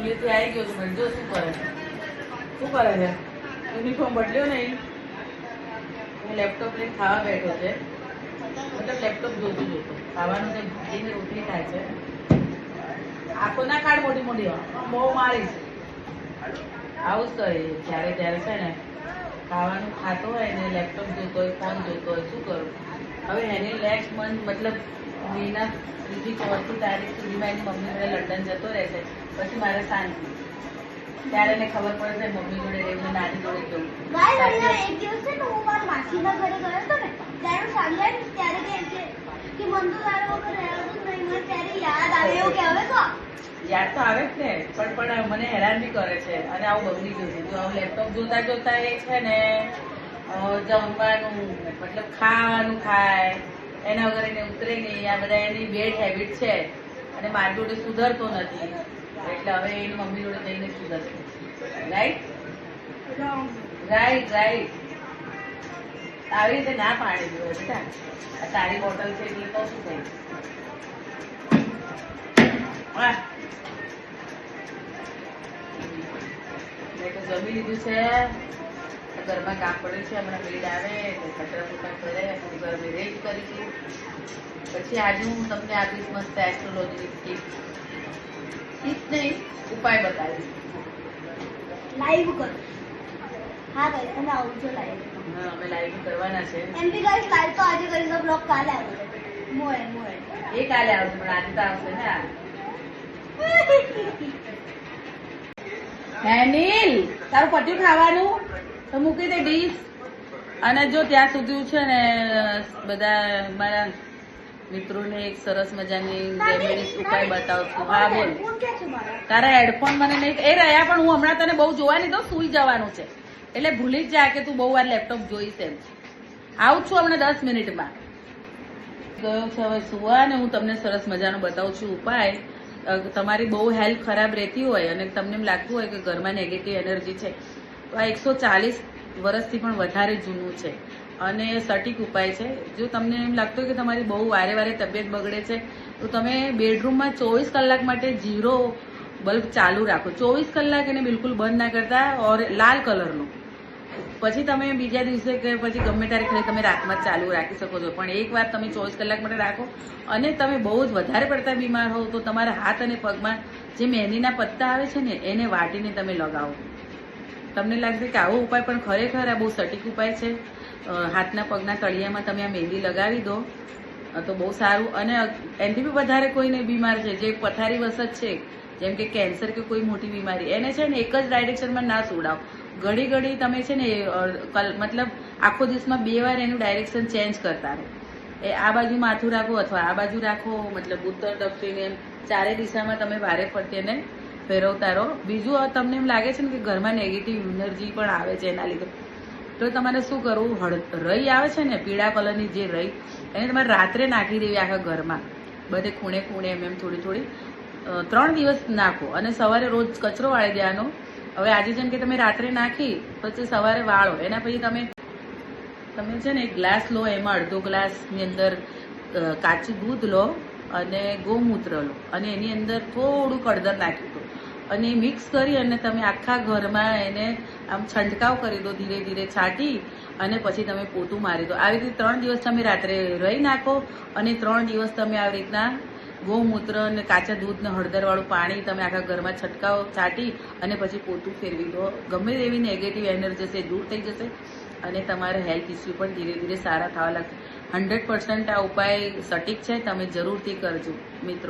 સ્કૂલેથી આવી ગયો છું જો શું કરે છે યુનિફોર્મ બદલ્યો નહીં હું લેપટોપ લઈને ખાવા બેઠો છે મતલબ લેપટોપ જોતું ખાવાનું જે ભાજીને રોટલી ખાય છે આખો ના કાઢ મોટી મોટી બહુ મારીશ આવું જ કરે જ્યારે ત્યારે છે ને ખાવાનું ખાતો હોય ને લેપટોપ જોતો હોય ફોન જોતો હોય શું કરું હવે એની નેક્સ્ટ મંથ મતલબ મહિના ત્રીજી ચોથી તારીખ સુધીમાં એની મમ્મી જોડે લંડન જતો રહેશે પછી મારે શાંતિ ત્યારે એને ખબર પડશે મમ્મી જોડે રહેવું નાની જોડે જવું એક દિવસ છે ને હું મારા માસીના ઘરે ગયો હતો ને ત્યારે સાંજે ત્યારે કે મન તો તારા વગર રહેવું નહીં મને ત્યારે યાદ આવે એવું કે હવે તો યાદ તો આવે જ ને પણ મને હેરાન બી કરે છે અને આવું બગડી ગયું છે જો આવું લેપટોપ જોતા જોતા એ છે ને જમવાનું મતલબ ખાવાનું ખાય એના વગર એને ઉતરે નહીં આ બધા એની બેડ હેબિટ છે અને મારી જોડે સુધરતો નથી એટલે હવે એની મમ્મી જોડે જઈને સુધરશે રાઈટ રાઈટ રાઈટ આવી રીતે ના પાડી દો બેટા આ તારી બોટલ છે એટલે તો શું થઈ મેં તો જમી લીધું છે ઘરમાં કામ પડે છે હમણાં મેડ આવે કચરા પોતા કરે ઘરની રેસ્ટ કરીશું પછી આજે હું તમને આપીશ મસ્ત એસ્ટ્રોલોજીની ટીપ નહીં ઉપાય બતાવીશ લાઈવ કરો હા ગાઈસ તમે આવજો લાઈવ હા અમે લાઈવ કરવાના છે એમ બી ગાઈસ લાઈવ તો આજે કરીશું બ્લોગ કાલે આવશે મોએ એ કાલે આવશે પણ આજે તો આવશે ને હેનિલ તારું પટ્યું ખાવાનું તો મૂકી દે ડીશ અને જો ત્યાં સુધી છે ને બધા મારા મિત્રોને એક સરસ મજાની રેમેડીઝ ઉપાય બતાવું છું હા બોલ તારા હેડફોન મને નહીં એ રહ્યા પણ હું હમણાં તને બહુ જોવા નહીં દઉં સુઈ જવાનું છે એટલે ભૂલી જ જા કે તું બહુ વાર લેપટોપ જોઈશ એમ આવું છું હમણાં 10 મિનિટમાં ગયો છે હવે સુવા ને હું તમને સરસ મજાનું બતાવું છું ઉપાય તમારી બહુ હેલ્થ ખરાબ રહેતી હોય અને તમને એમ લાગતું હોય કે ઘરમાં નેગેટિવ એનર્જી છે તો આ 140 વર્ષથી પણ વધારે જૂનું છે અને સટીક ઉપાય છે જો તમને એમ લાગતું હોય કે તમારી બહુ વારે વારે તબિયત બગડે છે તો તમે બેડરૂમમાં 24 કલાક માટે જીરો બલ્બ ચાલુ રાખો 24 કલાક એને બિલકુલ બંધ ના કરતા ઓર લાલ કલરનું પછી તમે બીજા દિવસે કે પછી ગમે ત્યારે ખાલી તમે રાતમાં જ ચાલુ રાખી શકો છો પણ એકવાર તમે 24 કલાક માટે રાખો અને તમે બહુ જ વધારે પડતા બીમાર હોવ તો તમારા હાથ અને પગમાં જે મહેંદીના પત્તા આવે છે ને એને વાટીને તમે લગાવો તમને લાગશે કે આવો ઉપાય પણ ખરેખર આ બહુ સટીક ઉપાય છે હાથના પગના તળિયામાં તમે આ મહેંદી લગાવી દો તો બહુ સારું અને એનાથી બી વધારે કોઈને બીમાર છે જે પથારી વસત છે જેમ કે કેન્સર કે કોઈ મોટી બીમારી એને છે ને એક જ ડાયરેક્શનમાં ના સુવડાવો ઘડી ઘડી તમે છે ને મતલબ આખો દિવસમાં 2 વાર એનું ડાયરેક્શન ચેન્જ કરતા રહો એ આ બાજુ માથું રાખો અથવા આ બાજુ રાખો મતલબ ઉત્તર દક્ષિણ એમ ચારે દિશામાં તમે ભારે પડતી એને ફેરવતા રહો બીજું તમને એમ લાગે છે ને કે ઘરમાં નેગેટિવ એનર્જી પણ આવે છે એના લીધે તો તમારે શું કરવું રઈ આવે છે ને પીળા કલરની જે રઈ એને તમારે રાત્રે નાખી દેવી આખા ઘરમાં બધે ખૂણે ખૂણે એમ થોડી થોડી 3 દિવસ નાખો અને સવારે રોજ કચરો વાળી દેવાનો હવે આજે જેમ કે તમે રાત્રે નાખી પછી સવારે વાળો એના પછી તમે છે ને એક ગ્લાસ લો એમાં અડધો ગ્લાસની અંદર કાચું દૂધ લો અને ગૌમૂત્ર લો અને એની અંદર થોડું કળદર નાખી દો અને મિક્સ કરી અને તમે આખા ઘરમાં એને આમ છંટકાવ કરી દો ધીરે ધીરે છાંટી અને પછી તમે પોતું મારી દો આવી રીતે 3 દિવસ તમે રાત્રે રહી નાખો અને 3 દિવસ તમે આવી રીતના ગૌમૂત્ર અને કાચા દૂધ ને હળદરવાળું પાણી તમે આખા ઘરમાં છંટકાવ છાંટી અને પછી પોતું ફેરવી દો ગમે તેવી નેગેટિવ એનર્જી છે દૂર થઈ જશે અને તમારા હેલ્થ ઇસ્યુ પણ ધીરે ધીરે સારા થવા લાગશે 100% આ ઉપાય સટીક છે તમે જરૂરથી કરજો મિત્રો